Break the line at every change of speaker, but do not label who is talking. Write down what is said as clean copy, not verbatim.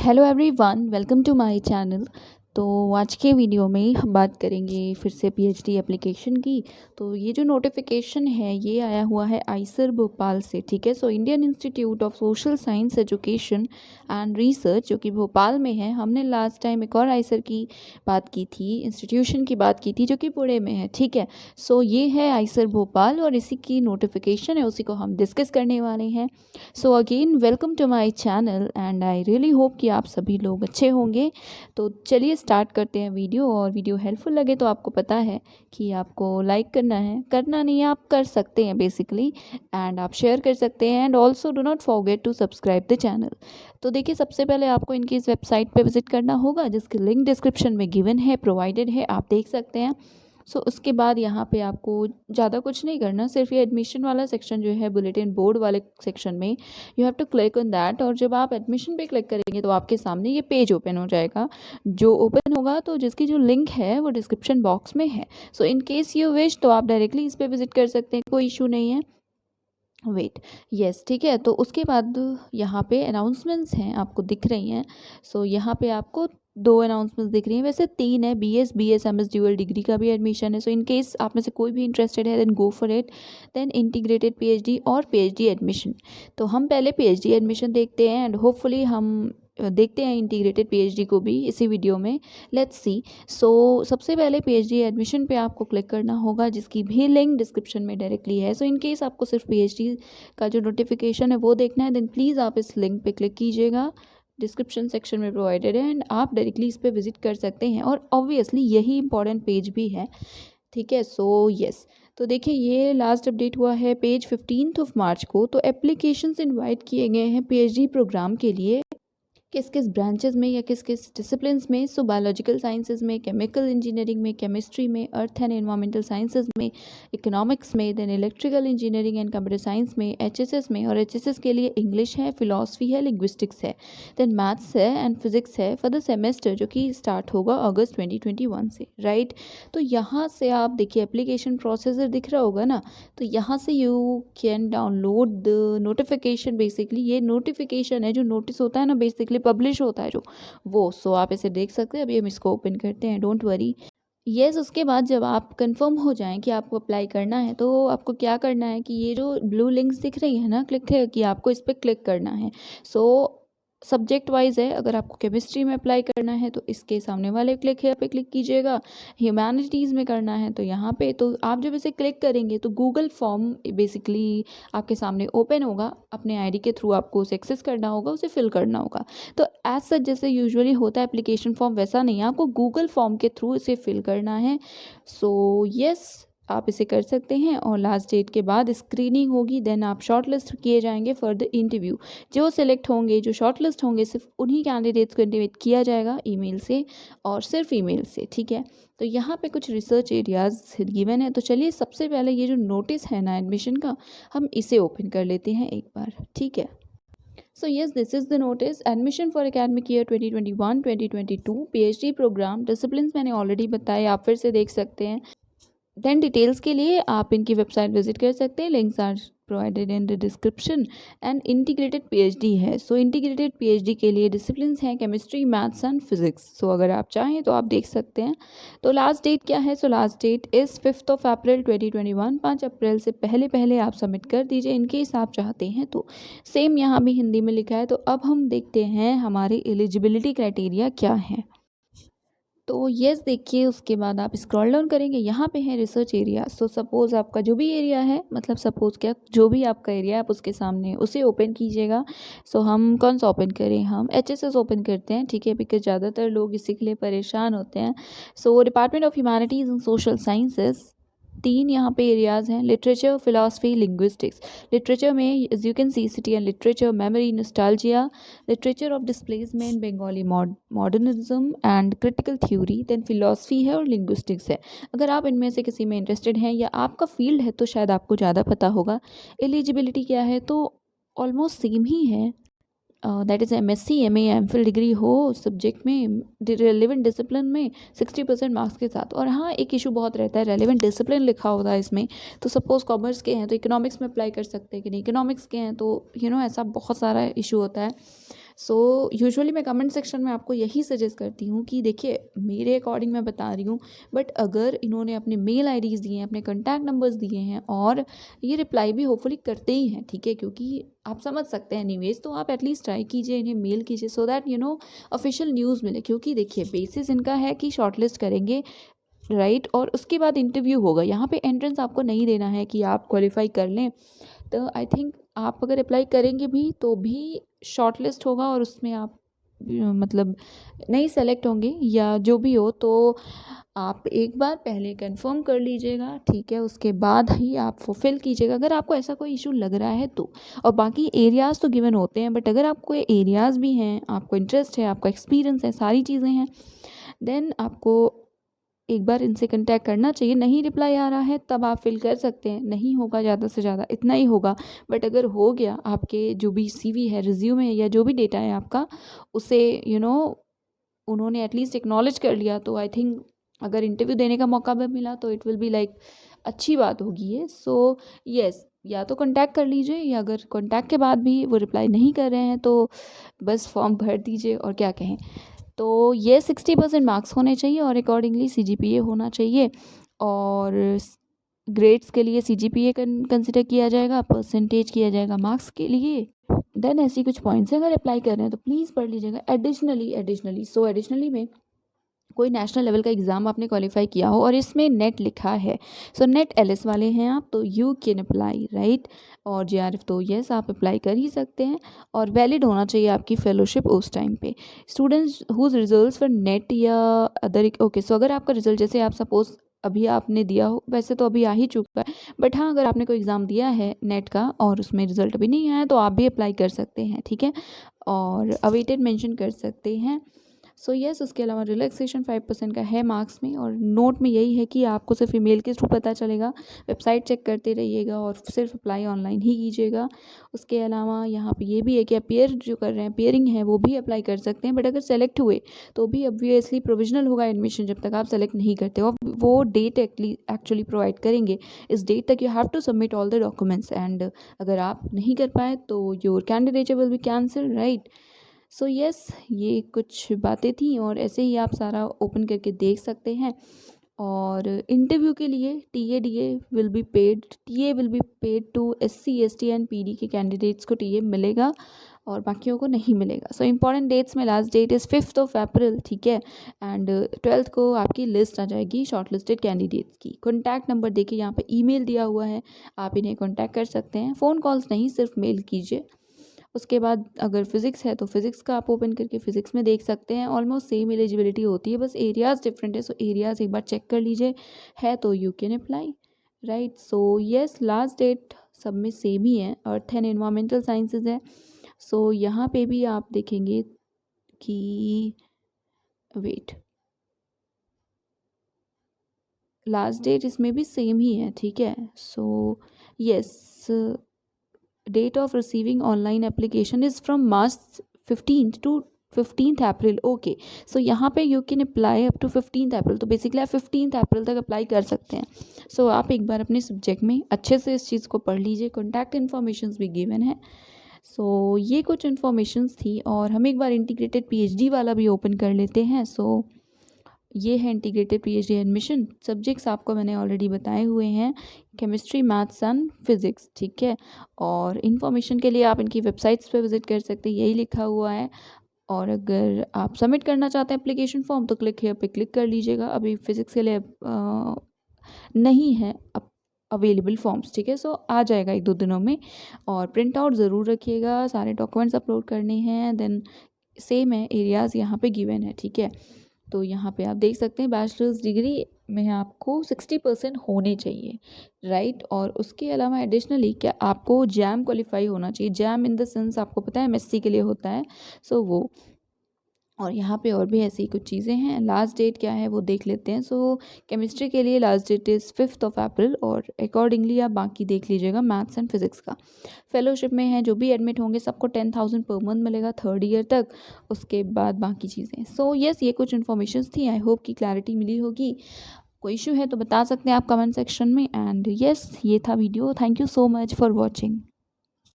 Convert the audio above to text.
Hello everyone, welcome to my channel. तो आज के वीडियो में हम बात करेंगे फिर से पीएचडी एप्लीकेशन की। तो ये जो नोटिफिकेशन है ये आया हुआ है आईसर भोपाल से, ठीक है। So Indian institute of social science education and research जो कि भोपाल में है। हमने लास्ट टाइम एक और आईसर की बात की थी, इंस्टीट्यूशन की बात की थी जो कि पुणे में है, ठीक है। सो ये है आईसर भोपाल और इसी की नोटिफिकेशन है, उसी को हम डिस्कस करने वाले हैं। So again welcome to my channel and I really hope कि आप सभी लोग अच्छे होंगे। तो चलिए स्टार्ट करते हैं वीडियो। और वीडियो हेल्पफुल लगे तो आपको पता है कि आपको लाइक करना है, करना नहीं है आप कर सकते हैं बेसिकली, एंड आप शेयर कर सकते हैं। And also do not forget to subscribe the channel. तो देखिए, सबसे पहले आपको इनकी इस वेबसाइट पे विजिट करना होगा जिसकी लिंक डिस्क्रिप्शन में गिवन है, प्रोवाइडेड है, आप देख सकते हैं। सो उसके बाद यहाँ पे आपको ज़्यादा कुछ नहीं करना, सिर्फ ये एडमिशन वाला सेक्शन जो है बुलेटिन बोर्ड वाले सेक्शन में you have to click on that. और जब आप एडमिशन पे क्लिक करेंगे तो आपके सामने ये पेज ओपन हो जाएगा। जो ओपन होगा तो जिसकी जो लिंक है वो डिस्क्रिप्शन बॉक्स में है। सो इन केस यू विश तो आप डायरेक्टली इस पर विजिट कर सकते हैं, कोई इशू नहीं है। वेट, यस, ठीक है। तो उसके बाद यहाँ पे अनाउंसमेंट्स हैं, आपको दिख रही हैं। सो यहाँ पे आपको दो अनाउंसमेंट्स दिख रही हैं, वैसे तीन है। बीएस एमएस ड्यूअल डिग्री का भी एडमिशन है। सो इन केस आप में से कोई भी इंटरेस्टेड है then go for it. Then integrated PhD और पीएचडी एडमिशन। तो हम पहले पीएचडी एडमिशन देखते हैं एंड होपफुली हम देखते हैं इंटीग्रेटेड पीएचडी को भी इसी वीडियो में। Let's see. सो सबसे पहले पीएचडी एडमिशन पे आपको क्लिक करना होगा जिसकी भी लिंक डिस्क्रिप्शन में डायरेक्टली है। सो इन केस आपको सिर्फ पीएचडी का जो नोटिफिकेशन है वो देखना है देन प्लीज़ आप इस लिंक पे क्लिक कीजिएगा, डिस्क्रिप्शन सेक्शन में प्रोवाइडेड है, एंड आप डायरेक्टली इस पर विजिट कर सकते हैं। और ऑब्वियसली यही इंपॉर्टेंट पेज भी है, ठीक है। सो यस, तो देखिए ये लास्ट अपडेट हुआ है पेज 15 मार्च को। तो एप्लीकेशंस इनवाइट किए गए हैं पीएचडी प्रोग्राम के लिए किस किस ब्रांचेस में या किस किस डिसिप्लिन्स में। सो बायोलॉजिकल साइंसेज में, केमिकल इंजीनियरिंग में, केमिस्ट्री में, अर्थ एंड एनवायरमेंटल साइंसेज में, इकोनॉमिक्स में, then electrical engineering and computer science में, एचएसएस में। और एचएसएस के लिए इंग्लिश है, फिलॉसफी है, लिंग्विस्टिक्स है, देन मैथ्स है एंड फिजिक्स है फॉर द सेमेस्टर जो कि स्टार्ट होगा अगस्त 2021 से, राइट। तो यहाँ से आप देखिए एप्लीकेशन प्रोसेसर दिख रहा होगा ना, तो यहाँ से you can download the notification. Basically ये नोटिफिकेशन है, जो नोटिस होता है ना बेसिकली पब्लिश होता है जो वो। सो आप इसे देख सकते हैं। अभी हम इसको ओपन करते हैं, डोंट वरी। यस, उसके बाद जब आप कंफर्म हो जाएं कि आपको अप्लाई करना है तो आपको क्या करना है कि ये जो ब्लू लिंक्स दिख रही है ना, क्लिक है कि आपको इस पर क्लिक करना है। सो सब्जेक्ट वाइज है, अगर आपको केमिस्ट्री में अप्लाई करना है तो इसके सामने वाले क्लिक है पे क्लिक कीजिएगा। ह्यूमैनिटीज़ में करना है तो यहाँ पे। तो आप जब इसे क्लिक करेंगे तो गूगल फॉर्म बेसिकली आपके सामने ओपन होगा, अपने आईडी के थ्रू आपको उसे एक्सेस करना होगा, उसे फिल करना होगा। तो एज सच जैसे यूजुअली होता है एप्लीकेशन फॉर्म वैसा नहीं है, आपको गूगल फॉर्म के थ्रू इसे फिल करना है। सो यस, आप इसे कर सकते हैं। और लास्ट डेट के बाद स्क्रीनिंग होगी, देन आप शॉर्ट लिस्ट किए जाएंगे फॉर द इंटरव्यू। जो सिलेक्ट होंगे, जो शॉर्ट लिस्ट होंगे, सिर्फ उन्हीं कैंडिडेट्स को इंटिमेट किया जाएगा ईमेल से, और सिर्फ ईमेल से, ठीक है। तो यहाँ पे कुछ रिसर्च एरियाज गिवन है। तो चलिए सबसे पहले ये जो नोटिस है ना एडमिशन का, हम इसे ओपन कर लेते हैं एक बार, ठीक है। So yes, this is the notice. Admission for academic year 2021-2022 PhD programme. Disciplines मैंने ऑलरेडी बताए, आप फिर से देख सकते हैं। देन डिटेल्स के लिए आप इनकी वेबसाइट विजिट कर सकते हैं, links are provided in the description. And integrated PhD है। सो इंटीग्रेटेड पीएचडी के लिए डिसिप्लिन्स हैं chemistry, maths and physics. So अगर आप चाहें तो आप देख सकते हैं। तो लास्ट डेट क्या है? सो लास्ट डेट इज़ 5 अप्रैल 2021। 5 अप्रैल से पहले पहले आप सबमिट कर दीजिए इनकेस आप चाहते हैं तो। सेम यहाँ भी हिंदी में लिखा है। तो अब हम देखते हैं हमारी एलिजिबिलिटी क्राइटेरिया क्या है। तो यस देखिए, उसके बाद आप स्क्रॉल डाउन करेंगे, यहाँ पे है रिसर्च एरिया। सो सपोज़ आपका जो भी एरिया है, मतलब सपोज़ क्या, जो भी आपका एरिया है आप उसके सामने उसे ओपन कीजिएगा। सो हम कौन सा ओपन करें? हम एचएसएस ओपन करते हैं, ठीक है, बिकॉज ज़्यादातर लोग इसी के लिए परेशान होते हैं। So department of humanities and social sciences. तीन यहाँ पे एरियाज़ हैं, लिटरेचर, फिलॉसफी, लिंग्विस्टिक्स। लिटरेचर में as you can see city and literature, memory, nostalgia, literature of displacement, Bengali modernism and critical theory. Then philosophy है और लिंग्विस्टिक्स है। अगर आप इनमें से किसी में इंटरेस्टेड हैं या आपका फील्ड है तो शायद आपको ज़्यादा पता होगा। एलिजिबिलिटी क्या है? तो ऑलमोस्ट सेम ही है, that is MSc, MA, MPhil degree हो सब्जेक्ट में, रेलिवेंट डिसिप्लिन में 60% मार्क्स के साथ। और हाँ, एक इशू बहुत रहता है, रेलिवेंट डिसिप्लिन लिखा होता है इसमें। तो सपोज़ कॉमर्स के हैं तो इकोनॉमिक्स में अप्लाई कर सकते हैं कि नहीं, इकोनॉमिक्स के हैं तो ऐसा बहुत सारा इशू होता है। सो यूजुअली मैं कमेंट सेक्शन में आपको यही सजेस्ट करती हूँ कि देखिए मेरे अकॉर्डिंग मैं बता रही हूँ, बट अगर इन्होंने अपने मेल आईडीज़ दिए हैं, अपने कॉन्टैक्ट नंबर्स दिए हैं और ये रिप्लाई भी होपफुली करते ही हैं, ठीक है, क्योंकि आप समझ सकते हैं एनीवेज, तो आप एटलीस्ट ट्राई कीजिए, इन्हें मेल कीजिए सो दैट ऑफिशियल न्यूज़ मिले, क्योंकि देखिए बेसिस इनका है कि शॉर्टलिस्ट करेंगे, राइट, और उसके बाद इंटरव्यू होगा। यहाँ पे एंट्रेंस आपको नहीं देना है कि आप क्वालिफाई कर लें, तो आई थिंक आप अगर अप्लाई करेंगे भी तो भी शॉर्टलिस्ट होगा और उसमें आप मतलब नहीं सेलेक्ट होंगे या जो भी हो, तो आप एक बार पहले कंफर्म कर लीजिएगा, ठीक है, उसके बाद ही आप फुलफिल कीजिएगा अगर आपको ऐसा कोई इशू लग रहा है तो। और बाकी एरियाज़ तो गिवन होते हैं, बट अगर आपको एरियाज़ भी हैं, आपको इंटरेस्ट है, आपका एक्सपीरियंस है, सारी चीज़ें हैं, देन आपको एक बार इनसे कांटेक्ट करना चाहिए। नहीं रिप्लाई आ रहा है तब आप फिल कर सकते हैं, नहीं होगा ज़्यादा से ज़्यादा इतना ही होगा, बट अगर हो गया, आपके जो भी सीवी है, रिज्यूमे है या जो भी डेटा है आपका, उसे उन्होंने एटलीस्ट एक्नॉलेज कर लिया, तो आई थिंक अगर इंटरव्यू देने का मौका भी मिला तो इट विल बी लाइक अच्छी बात होगी ये। सो येस, या तो कांटेक्ट कर लीजिए, या अगर कांटेक्ट के बाद भी वो रिप्लाई नहीं कर रहे हैं तो बस फॉर्म भर दीजिए, और क्या कहें। तो ये 60% मार्क्स होने चाहिए और अकॉर्डिंगली CGPA होना चाहिए, और ग्रेड्स के लिए CGPA कंसिडर किया जाएगा, परसेंटेज किया जाएगा मार्क्स के लिए। देन ऐसी कुछ पॉइंट्स हैं, अगर अप्लाई कर रहे हैं तो प्लीज़ पढ़ लीजिएगा। एडिशनली में कोई नेशनल लेवल का एग्ज़ाम आपने क्वालिफाई किया हो और इसमें नेट लिखा है, सो नेट LS वाले हैं आप, तो यू कैन अप्लाई, राइट। और JRF तो येस आप अप्लाई कर ही सकते हैं, और वैलिड होना चाहिए आपकी फेलोशिप उस टाइम पे। Students whose results for NET या अदर, ओके, सो अगर आपका रिजल्ट, जैसे आप सपोज अभी आपने दिया हो, वैसे तो अभी आ ही चुका है, बट हाँ अगर आपने कोई एग्ज़ाम दिया है नेट का और उसमें रिजल्ट अभी नहीं आया तो आप भी अप्लाई कर सकते हैं, ठीक है, और अवेटेड मेंशन कर सकते हैं। सो येस, उसके अलावा रिलैक्सेशन 5% का है मार्क्स में, और नोट में यही है कि आपको सिर्फ ईमेल के थ्रू पता चलेगा, वेबसाइट चेक करते रहिएगा और सिर्फ अप्लाई ऑनलाइन ही कीजिएगा। उसके अलावा यहाँ पे ये भी है कि अपेयर जो कर रहे हैं, पेयरिंग है, वो भी अप्लाई कर सकते हैं, बट अगर सेलेक्ट हुए तो भी ऑब्वियसली प्रोविजनल होगा एडमिशन जब तक आप सेलेक्ट नहीं करते हो। वो डेट एक्चुअली प्रोवाइड करेंगे, इस डेट तक you have to submit all the documents, and अगर आप नहीं कर पाए तो your candidate will be cancelled, right. So yes, ये कुछ बातें थी, और ऐसे ही आप सारा ओपन करके देख सकते हैं। और इंटरव्यू के लिए TA will be paid to SC ST and PD के कैंडिडेट्स को TA मिलेगा और बाकियों को नहीं मिलेगा। सो इंपॉर्टेंट डेट्स में लास्ट डेट इज़ 5 अप्रैल, ठीक है, एंड 12 को आपकी लिस्ट आ जाएगी शॉर्टलिस्टेड कैंडिडेट्स की। कॉन्टैक्ट नंबर देखिए यहाँ पे ईमेल दिया हुआ है, आप इन्हें कॉन्टैक्ट कर सकते हैं, फ़ोन कॉल्स नहीं, सिर्फ मेल कीजिए। उसके बाद अगर फिज़िक्स है तो फिज़िक्स का आप ओपन करके फिज़िक्स में देख सकते हैं, ऑलमोस्ट सेम एलिजिबिलिटी होती है, बस एरियाज़ डिफरेंट है, सो एरियाज़ एक बार चेक कर लीजिए, है तो you can apply, right. So yes, last date सब में सेम ही है, अर्थ एंड एनवायरमेंटल साइंसेज है। सो यहाँ पे भी आप देखेंगे कि वेट, लास्ट डेट इसमें भी सेम ही है, ठीक है। So yes, date of receiving online application is from March 15 to 15 April, okay. So यहाँ पे you can apply up to 15 April, तो बेसिकली आप 15 अप्रैल तक अप्लाई कर सकते हैं। सो आप एक बार अपने सब्जेक्ट में अच्छे से इस चीज़ को पढ़ लीजिए, कॉन्टैक्ट इन्फॉर्मेशन भी गिवन है। सो ये कुछ इन्फॉर्मेशंस थी, और हम एक बार इंटीग्रेटेड PhD वाला भी ओपन कर लेते हैं। सो ये है इंटीग्रेटेड PhD एडमिशन। सब्जेक्ट्स आपको मैंने ऑलरेडी बताए हुए हैं, केमिस्ट्री, मैथ्स एंड फिज़िक्स, ठीक है। और इन्फॉर्मेशन के लिए आप इनकी वेबसाइट्स पे विज़िट कर सकते हैं, यही लिखा हुआ है। और अगर आप सबमिट करना चाहते हैं एप्लीकेशन फॉर्म तो क्लिक हेयर पे क्लिक कर लीजिएगा। अभी फिज़िक्स के लिए नहीं है अवेलेबल फॉर्म्स, ठीक है। सो आ जाएगा 1-2 दिनों में, और प्रिंट आउट ज़रूर रखिएगा, सारे डॉक्यूमेंट्स अपलोड करने हैं। देन सेम है, एरियाज़ यहाँ पे गिवन है, ठीक है। तो यहाँ पे आप देख सकते हैं बैचलर्स डिग्री में आपको 60% होने चाहिए, राइट। और उसके अलावा एडिशनली क्या आपको जैम क्वालिफाई होना चाहिए, जैम इन द सेंस आपको पता है MSc के लिए होता है, सो वो। और यहाँ पे और भी ऐसी कुछ चीज़ें हैं। लास्ट डेट क्या है वो देख लेते हैं। सो केमिस्ट्री के लिए लास्ट डेट इज़ 5 अप्रैल, और अकॉर्डिंगली आप बाकी देख लीजिएगा मैथ्स एंड फिज़िक्स का। फेलोशिप में है जो भी एडमिट होंगे सबको 10,000 पर मंथ मिलेगा 3rd ईयर तक, उसके बाद बाकी चीज़ें। सो येस, ये कुछ इन्फॉर्मेशन थी, आई होप कि क्लैरिटी मिली होगी। कोई इशू है तो बता सकते हैं आप कमेंट सेक्शन में। एंड येस, ये था video. Thank you so much for watching.